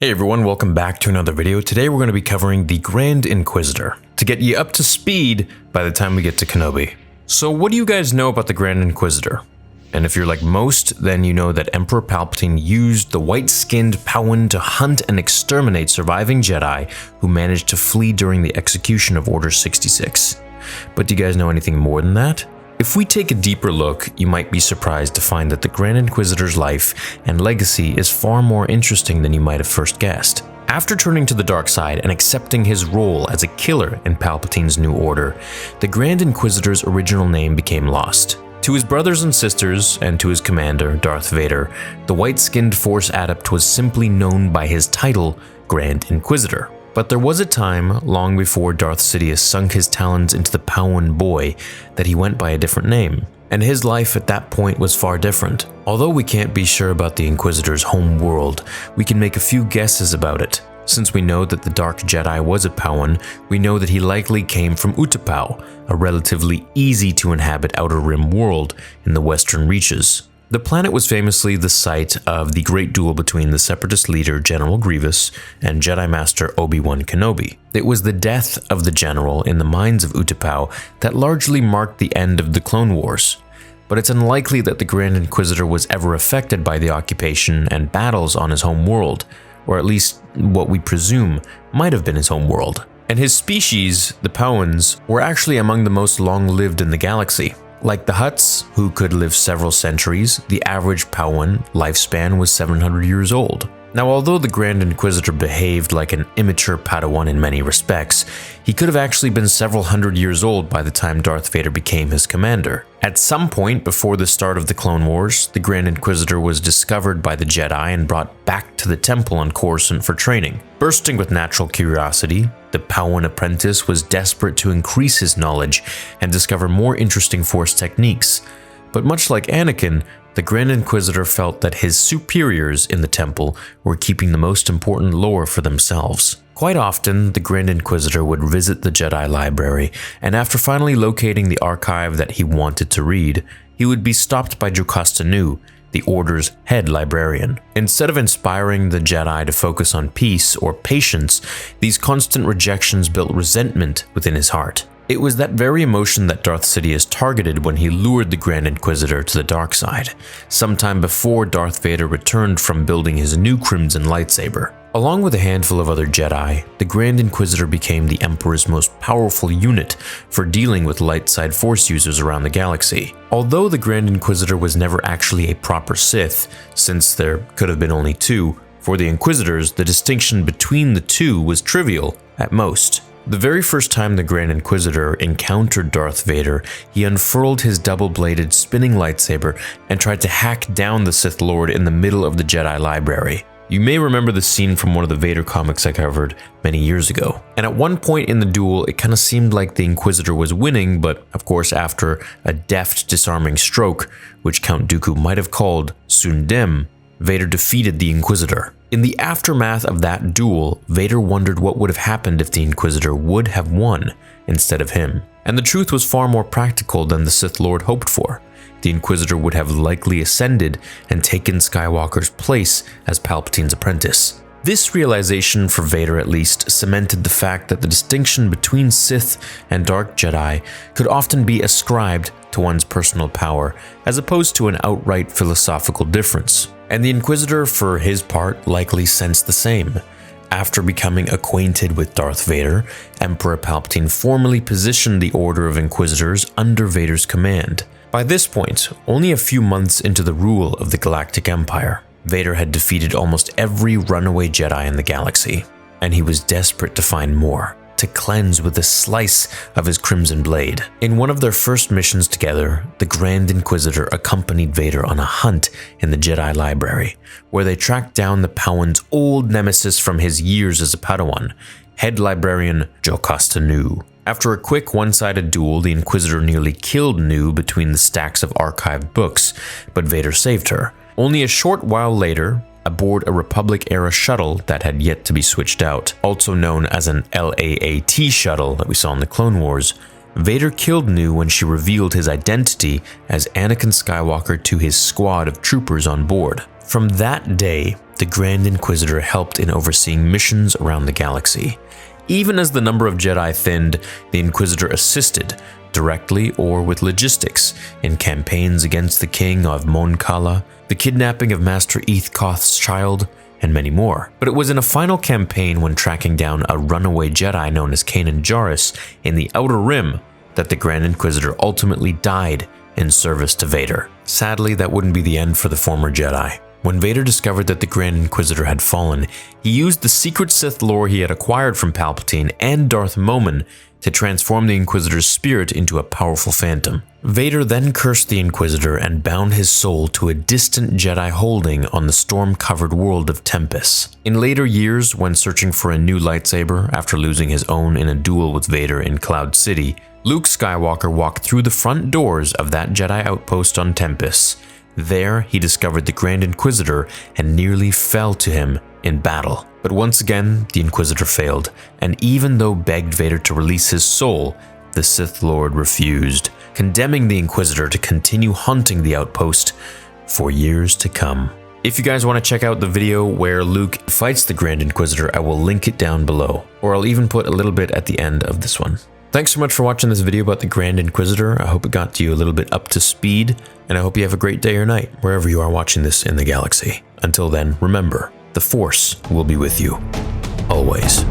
Hey everyone, welcome back to another video. Today we're going to be covering the Grand Inquisitor to get you up to speed by the time we get to Kenobi. So what do you guys know about the Grand Inquisitor? And if you're like most, then you know that Emperor Palpatine used the white-skinned Pau'an to hunt and exterminate surviving Jedi who managed to flee during the execution of Order 66. But do you guys know anything more than that? If we take a deeper look, you might be surprised to find that the Grand Inquisitor's life and legacy is far more interesting than you might have first guessed. After turning to the dark side and accepting his role as a killer in Palpatine's New Order, the Grand Inquisitor's original name became lost. To his brothers and sisters, and to his commander, Darth Vader, the white-skinned Force adept was simply known by his title, Grand Inquisitor. But there was a time, long before Darth Sidious sunk his talons into the Pau'an boy, that he went by a different name. And his life at that point was far different. Although we can't be sure about the Inquisitor's home world, we can make a few guesses about it. Since we know that the Dark Jedi was a Pau'an, we know that he likely came from Utapau, a relatively easy to inhabit Outer Rim world in the Western Reaches. The planet was famously the site of the great duel between the Separatist leader General Grievous and Jedi Master Obi-Wan Kenobi. It was the death of the general in the mines of Utapau that largely marked the end of the Clone Wars. But it's unlikely that the Grand Inquisitor was ever affected by the occupation and battles on his home world, or at least what we presume might have been his home world. And his species, the Pau'ans, were actually among the most long-lived in the galaxy. Like the Hutts, who could live several centuries, the average Pau'an lifespan was 700 years old. Now, although the Grand Inquisitor behaved like an immature Padawan in many respects, he could have actually been several hundred years old by the time Darth Vader became his commander. At some point before the start of the Clone Wars, the Grand Inquisitor was discovered by the Jedi and brought back to the temple on Coruscant for training. Bursting with natural curiosity, the Pau'an apprentice was desperate to increase his knowledge and discover more interesting Force techniques. But much like Anakin, the Grand Inquisitor felt that his superiors in the temple were keeping the most important lore for themselves. Quite often, the Grand Inquisitor would visit the Jedi library, and after finally locating the archive that he wanted to read, he would be stopped by Jocasta Nu, the Order's head librarian. Instead of inspiring the Jedi to focus on peace or patience, these constant rejections built resentment within his heart. It was that very emotion that Darth Sidious targeted when he lured the Grand Inquisitor to the dark side, sometime before Darth Vader returned from building his new Crimson lightsaber. Along with a handful of other Jedi, the Grand Inquisitor became the Emperor's most powerful unit for dealing with light side Force users around the galaxy. Although the Grand Inquisitor was never actually a proper Sith, since there could have been only two, for the Inquisitors, the distinction between the two was trivial at most. The very first time the Grand Inquisitor encountered Darth Vader, he unfurled his double-bladed spinning lightsaber and tried to hack down the Sith Lord in the middle of the Jedi library. You may remember the scene from one of the Vader comics I covered many years ago. And at one point in the duel, it kind of seemed like the Inquisitor was winning, but of course after a deft disarming stroke, which Count Dooku might have called Sundem, Vader defeated the Inquisitor. In the aftermath of that duel, Vader wondered what would have happened if the Inquisitor would have won instead of him. And the truth was far more practical than the Sith Lord hoped for. The Inquisitor would have likely ascended and taken Skywalker's place as Palpatine's apprentice. This realization, for Vader at least, cemented the fact that the distinction between Sith and Dark Jedi could often be ascribed to one's personal power, as opposed to an outright philosophical difference. And the Inquisitor, for his part, likely sensed the same. After becoming acquainted with Darth Vader, Emperor Palpatine formally positioned the Order of Inquisitors under Vader's command. By this point, only a few months into the rule of the Galactic Empire, Vader had defeated almost every runaway Jedi in the galaxy, and he was desperate to find more, to cleanse with a slice of his Crimson Blade. In one of their first missions together, the Grand Inquisitor accompanied Vader on a hunt in the Jedi library, where they tracked down the Pau'an's old nemesis from his years as a Padawan, head librarian Jocasta Nu. After a quick one-sided duel, the Inquisitor nearly killed Nu between the stacks of archived books, but Vader saved her. Only a short while later, aboard a Republic-era shuttle that had yet to be switched out, also known as an LAAT shuttle that we saw in the Clone Wars, Vader killed Nu when she revealed his identity as Anakin Skywalker to his squad of troopers on board. From that day, the Grand Inquisitor helped in overseeing missions around the galaxy. Even as the number of Jedi thinned, the Inquisitor assisted, directly or with logistics, in campaigns against the King of Mon Cala, the kidnapping of Master Eth-Koth's child, and many more. But it was in a final campaign when tracking down a runaway Jedi known as Kanan Jarrus in the Outer Rim that the Grand Inquisitor ultimately died in service to Vader. Sadly, that wouldn't be the end for the former Jedi. When Vader discovered that the Grand Inquisitor had fallen, he used the secret Sith lore he had acquired from Palpatine and Darth Momin to transform the Inquisitor's spirit into a powerful phantom. Vader then cursed the Inquisitor and bound his soul to a distant Jedi holding on the storm-covered world of Tempest. In later years, when searching for a new lightsaber after losing his own in a duel with Vader in Cloud City, Luke Skywalker walked through the front doors of that Jedi outpost on Tempest. There, he discovered the Grand Inquisitor and nearly fell to him in battle. But once again, the Inquisitor failed, and even though begged Vader to release his soul, the Sith Lord refused, condemning the Inquisitor to continue haunting the outpost for years to come. If you guys want to check out the video where Luke fights the Grand Inquisitor, I will link it down below, or I'll even put a little bit at the end of this one. Thanks so much for watching this video about the Grand Inquisitor. I hope it got you a little bit up to speed, and I hope you have a great day or night, wherever you are watching this in the galaxy. Until then, remember, the Force will be with you, always.